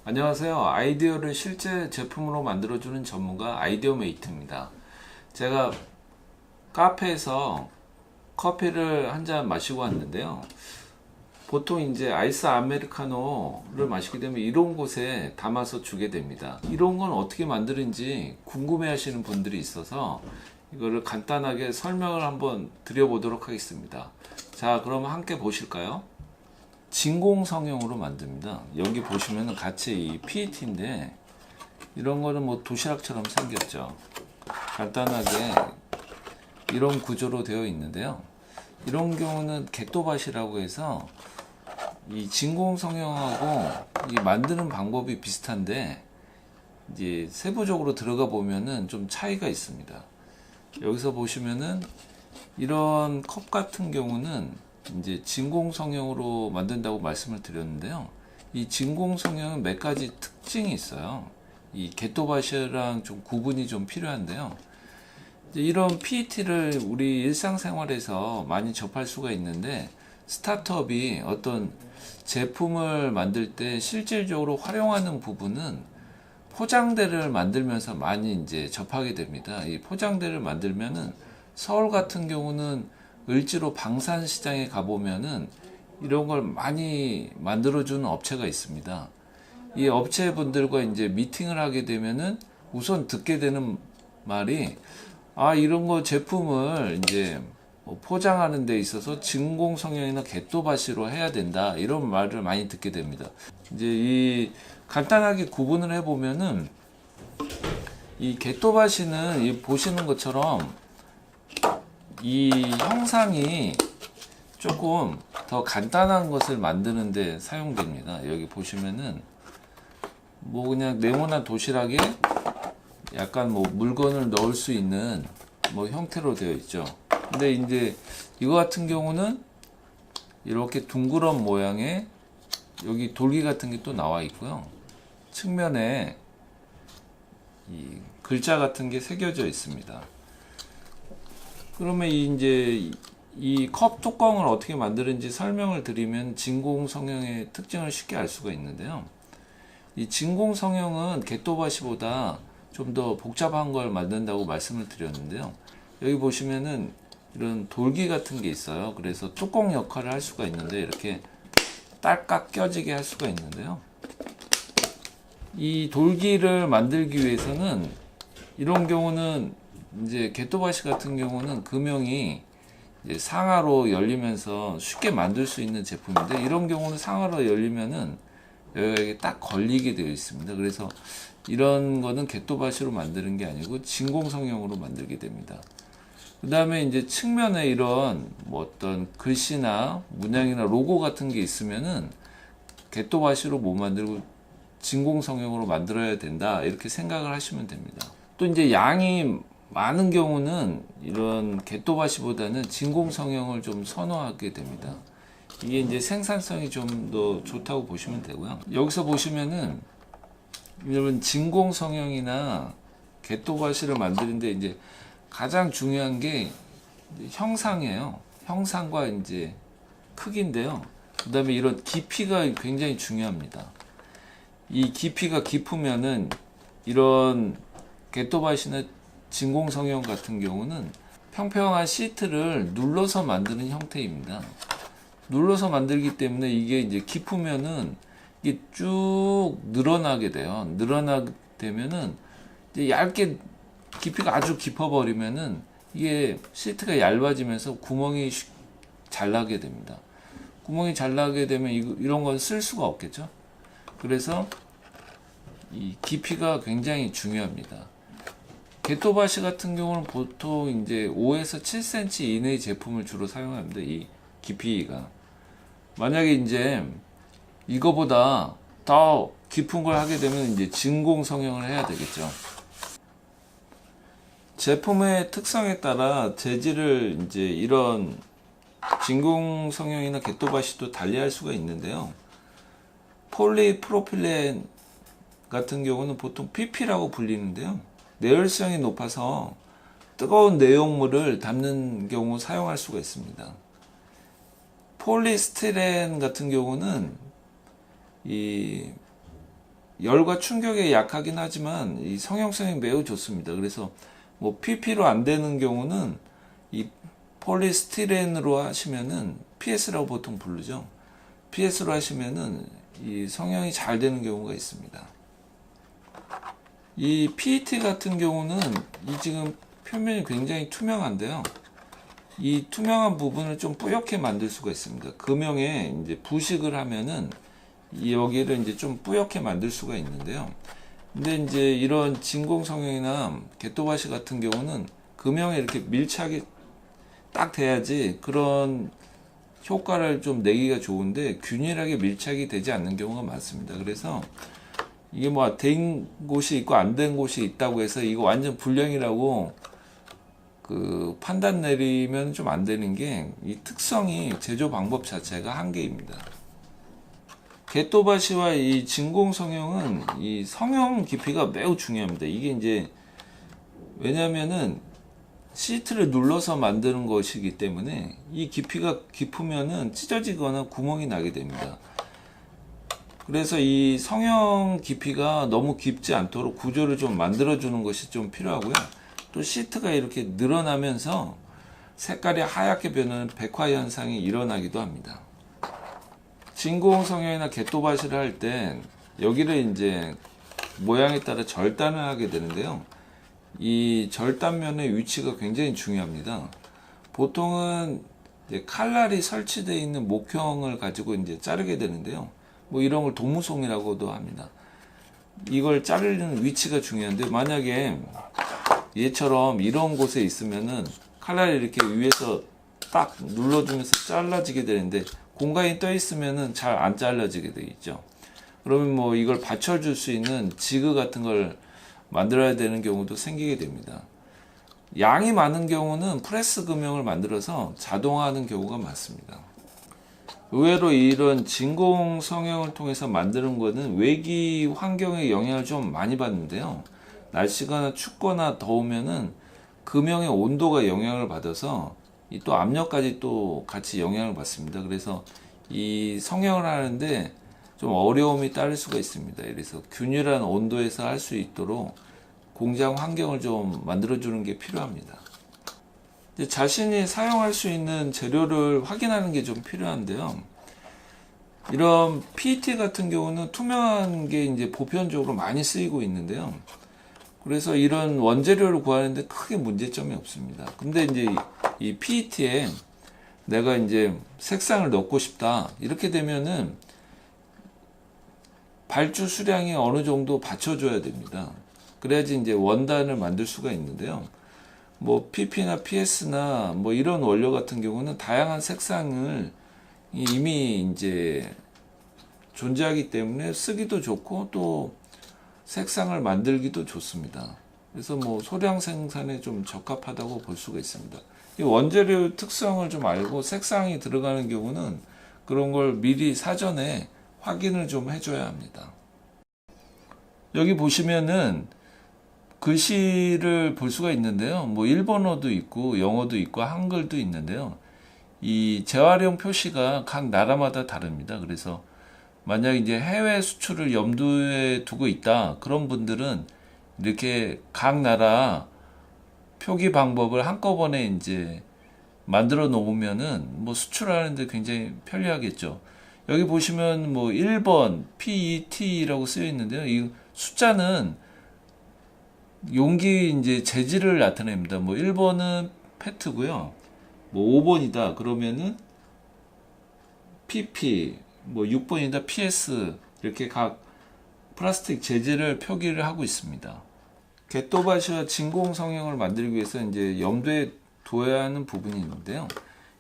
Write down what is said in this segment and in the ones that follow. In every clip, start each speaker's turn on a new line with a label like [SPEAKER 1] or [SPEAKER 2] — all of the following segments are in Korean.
[SPEAKER 1] 안녕하세요. 아이디어를 실제 제품으로 만들어주는 전문가 아이디어 메이트입니다. 제가 카페에서 커피를 한 잔 마시고 왔는데요. 보통 이제 아이스 아메리카노를 마시게 되면 이런 곳에 담아서 주게 됩니다. 이런 건 어떻게 만드는지 궁금해 하시는 분들이 있어서 이거를 간단하게 설명을 한번 드려보도록 하겠습니다. 자, 그러면 함께 보실까요? 진공 성형으로 만듭니다. 여기 보시면 같이 이 PET인데 이런 거는 뭐 도시락처럼 생겼죠. 간단하게 이런 구조로 되어 있는데요. 이런 경우는 겟도밭이라고 해서 이 진공 성형하고 이 만드는 방법이 비슷한데 이제 세부적으로 들어가 보면은 좀 차이가 있습니다. 여기서 보시면은 이런 컵 같은 경우는 이제 진공 성형으로 만든다고 말씀을 드렸는데요. 이 진공 성형은 몇 가지 특징이 있어요. 이 겟도바시랑 좀 구분이 좀 필요한데요. 이런 PET를 우리 일상생활에서 많이 접할 수가 있는데 스타트업이 어떤 제품을 만들 때 실질적으로 활용하는 부분은 포장대를 만들면서 많이 이제 접하게 됩니다. 이 포장대를 만들면은 서울 같은 경우는 을지로 방산시장에 가보면은 이런 걸 많이 만들어주는 업체가 있습니다. 이 업체분들과 이제 미팅을 하게 되면은 우선 듣게 되는 말이 이런 거 제품을 이제 뭐 포장하는 데 있어서 진공 성형이나 겟도바시로 해야 된다. 이런 말을 많이 듣게 됩니다. 이제 이 간단하게 구분을 해보면은 이 겟도바시는 이 보시는 것처럼 이 형상이 조금 더 간단한 것을 만드는데 사용됩니다. 여기 보시면은 뭐 그냥 네모난 도시락에 약간 뭐 물건을 넣을 수 있는 뭐 형태로 되어 있죠. 근데 이제 이거 같은 경우는 이렇게 둥그런 모양의 여기 돌기 같은 게 또 나와 있고요. 측면에 이 글자 같은 게 새겨져 있습니다. 그러면 이제 이 컵 뚜껑을 어떻게 만드는지 설명을 드리면 진공 성형의 특징을 쉽게 알 수가 있는데요. 이 진공 성형은 겟도바시보다 좀 더 복잡한 걸 만든다고 말씀을 드렸는데요. 여기 보시면은 이런 돌기 같은 게 있어요. 그래서 뚜껑 역할을 할 수가 있는데 이렇게 딸깍 껴지게 할 수가 있는데요. 이 돌기를 만들기 위해서는 이런 경우는 이제 겟도바시 같은 경우는 금형이 이제 상하로 열리면서 쉽게 만들 수 있는 제품인데 이런 경우는 상하로 열리면은 여기에 딱 걸리게 되어 있습니다. 그래서 이런 거는 겟도바시로 만드는 게 아니고 진공 성형으로 만들게 됩니다. 그 다음에 이제 측면에 이런 뭐 어떤 글씨나 문양이나 로고 같은 게 있으면은 겟도바시로 못 만들고 진공 성형으로 만들어야 된다. 이렇게 생각을 하시면 됩니다. 또 이제 양이 많은 경우는 이런 겟도바시보다는 진공 성형을 좀 선호하게 됩니다. 이게 이제 생산성이 좀 더 좋다고 보시면 되고요. 여기서 보시면은 이런 진공 성형이나 겟도바시를 만드는데 이제 가장 중요한 게 형상이에요. 형상과 이제 크기인데요. 그 다음에 이런 깊이가 굉장히 중요합니다. 이 깊이가 깊으면은 이런 겟도바시나 진공 성형 같은 경우는 평평한 시트를 눌러서 만드는 형태입니다. 눌러서 만들기 때문에 이게 이제 깊으면은 이게 쭉 늘어나게 돼요. 늘어나게 되면은 이제 얇게 깊이가 아주 깊어 버리면은 이게 시트가 얇아지면서 구멍이 잘 나게 됩니다. 구멍이 잘 나게 되면 이런 건 쓸 수가 없겠죠. 그래서 이 깊이가 굉장히 중요합니다. 겟도바시 같은 경우는 보통 이제 5에서 7cm 이내의 제품을 주로 사용합니다. 이 깊이가. 만약에 이제 이거보다 더 깊은 걸 하게 되면 이제 진공 성형을 해야 되겠죠. 제품의 특성에 따라 재질을 이제 이런 진공 성형이나 겟도바시도 달리할 수가 있는데요. 폴리프로필렌 같은 경우는 보통 PP라고 불리는데요. 내열성이 높아서 뜨거운 내용물을 담는 경우 사용할 수가 있습니다. 폴리스티렌 같은 경우는 이 열과 충격에 약하긴 하지만 이 성형성이 매우 좋습니다. 그래서 뭐 PP로 안 되는 경우는 이 폴리스티렌으로 하시면은 PS라고 보통 부르죠. PS로 하시면은 이 성형이 잘 되는 경우가 있습니다. 이 PET 같은 경우는 이 지금 표면이 굉장히 투명한데요. 이 투명한 부분을 좀 뿌옇게 만들 수가 있습니다. 금형에 이제 부식을 하면은 여기를 이제 좀 뿌옇게 만들 수가 있는데요. 근데 이제 이런 진공 성형이나 게토바시 같은 경우는 금형에 이렇게 밀착이 딱 돼야지 그런 효과를 좀 내기가 좋은데 균일하게 밀착이 되지 않는 경우가 많습니다. 그래서 이게 뭐 된 곳이 있고 안 된 곳이 있다고 해서 이거 완전 불량이라고 그 판단 내리면 좀 안 되는 게 이 특성이 제조 방법 자체가 한계입니다. 게토바시와 이 진공 성형은 이 성형 깊이가 매우 중요합니다. 이게 이제 왜냐면은 시트를 눌러서 만드는 것이기 때문에 이 깊이가 깊으면은 찢어지거나 구멍이 나게 됩니다. 그래서 이 성형 깊이가 너무 깊지 않도록 구조를 좀 만들어주는 것이 좀 필요하고요. 또 시트가 이렇게 늘어나면서 색깔이 하얗게 변하는 백화 현상이 일어나기도 합니다. 진공 성형이나 게토바시를 할 때 여기를 이제 모양에 따라 절단을 하게 되는데요. 이 절단면의 위치가 굉장히 중요합니다. 보통은 이제 칼날이 설치되어 있는 목형을 가지고 이제 자르게 되는데요. 뭐 이런 걸 도무송이라고도 합니다. 이걸 자르는 위치가 중요한데 만약에 얘처럼 이런 곳에 있으면은 칼날이 이렇게 위에서 딱 눌러주면서 잘라지게 되는데 공간이 떠 있으면은 잘 안 잘라지게 되겠죠. 그러면 뭐 이걸 받쳐줄 수 있는 지그 같은 걸 만들어야 되는 경우도 생기게 됩니다. 양이 많은 경우는 프레스 금형을 만들어서 자동화하는 경우가 많습니다. 의외로 이런 진공 성형을 통해서 만드는 것은 외기 환경의 영향을 좀 많이 받는데요. 날씨가 춥거나 더우면은 금형의 온도가 영향을 받아서 또 압력까지 또 같이 영향을 받습니다. 그래서 이 성형을 하는데 좀 어려움이 따를 수가 있습니다. 그래서 균일한 온도에서 할 수 있도록 공장 환경을 좀 만들어주는 게 필요합니다. 자신이 사용할 수 있는 재료를 확인하는 게 좀 필요한데요. 이런 PET 같은 경우는 투명한 게 이제 보편적으로 많이 쓰이고 있는데요. 그래서 이런 원재료를 구하는데 크게 문제점이 없습니다. 근데 이제 이 PET에 내가 이제 색상을 넣고 싶다. 이렇게 되면은 발주 수량이 어느 정도 받쳐줘야 됩니다. 그래야지 이제 원단을 만들 수가 있는데요. 뭐 PP나 PS나 뭐 이런 원료 같은 경우는 다양한 색상을 이미 이제 존재하기 때문에 쓰기도 좋고 또 색상을 만들기도 좋습니다. 그래서 뭐 소량 생산에 좀 적합하다고 볼 수가 있습니다. 이 원재료 특성을 좀 알고 색상이 들어가는 경우는 그런 걸 미리 사전에 확인을 좀 해줘야 합니다. 여기 보시면은 글씨를 볼 수가 있는데요. 뭐 일본어도 있고 영어도 있고 한글도 있는데요. 이 재활용 표시가 각 나라마다 다릅니다. 그래서 만약 이제 해외 수출을 염두에 두고 있다. 그런 분들은 이렇게 각 나라 표기 방법을 한꺼번에 이제 만들어 놓으면은 뭐 수출하는데 굉장히 편리하겠죠. 여기 보시면 뭐 1번 PET라고 쓰여 있는데요. 이 숫자는 용기 이제 재질을 나타냅니다. 뭐 1번은 페트고요. 뭐 5번이다. 그러면은 PP, 뭐 6번이다. PS 이렇게 각 플라스틱 재질을 표기를 하고 있습니다. 게토바시와 진공 성형을 만들기 위해서 이제 염두에 둬야 하는 부분이 있는데요.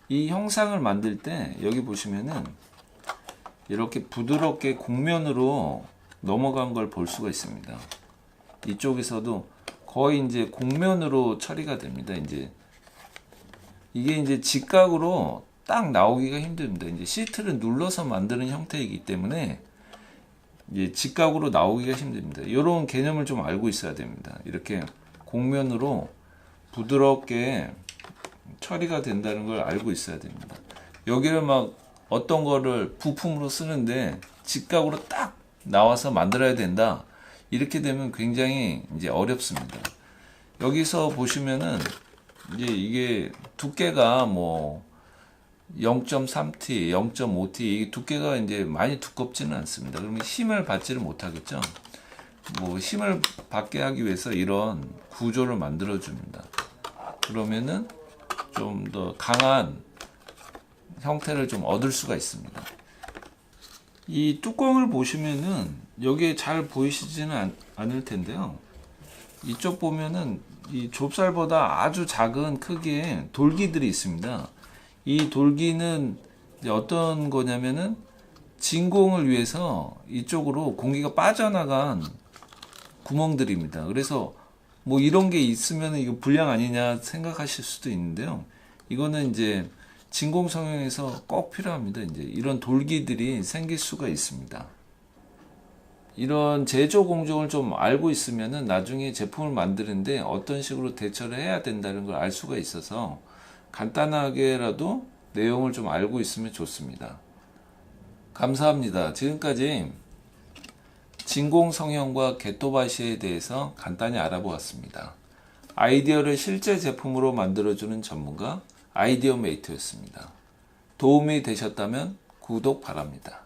[SPEAKER 1] 이 형상을 만들 때 여기 보시면은 이렇게 부드럽게 곡면으로 넘어간 걸 볼 수가 있습니다. 이쪽에서도 거의 이제 곡면으로 처리가 됩니다. 이제 이게 이제 직각으로 딱 나오기가 힘듭니다. 이제 시트를 눌러서 만드는 형태이기 때문에 이제 직각으로 나오기가 힘듭니다. 이런 개념을 좀 알고 있어야 됩니다. 이렇게 곡면으로 부드럽게 처리가 된다는 걸 알고 있어야 됩니다. 여기를 막 어떤 거를 부품으로 쓰는데 직각으로 딱 나와서 만들어야 된다. 이렇게 되면 굉장히 이제 어렵습니다. 여기서 보시면은 이제 이게 두께가 뭐 0.3T, 0.5T 이 두께가 이제 많이 두껍지는 않습니다. 그러면 힘을 받지를 못하겠죠. 뭐 힘을 받게 하기 위해서 이런 구조를 만들어 줍니다. 그러면은 좀 더 강한 형태를 좀 얻을 수가 있습니다. 이 뚜껑을 보시면은 여기에 잘 보이시지는 않을 텐데요. 이쪽 보면은 이 좁쌀보다 아주 작은 크기의 돌기들이 있습니다. 이 돌기는 이제 어떤 거냐면은 진공을 위해서 이쪽으로 공기가 빠져나간 구멍들입니다. 그래서 뭐 이런 게 있으면 이거 불량 아니냐 생각하실 수도 있는데요. 이거는 이제 진공 성형에서 꼭 필요합니다. 이제 이런 돌기들이 생길 수가 있습니다. 이런 제조 공정을 좀 알고 있으면은 나중에 제품을 만드는데 어떤 식으로 대처를 해야 된다는 걸 알 수가 있어서 간단하게라도 내용을 좀 알고 있으면 좋습니다. 감사합니다. 지금까지 진공 성형과 게토바시에 대해서 간단히 알아보았습니다. 아이디어를 실제 제품으로 만들어주는 전문가 아이디어메이트였습니다. 도움이 되셨다면 구독 바랍니다.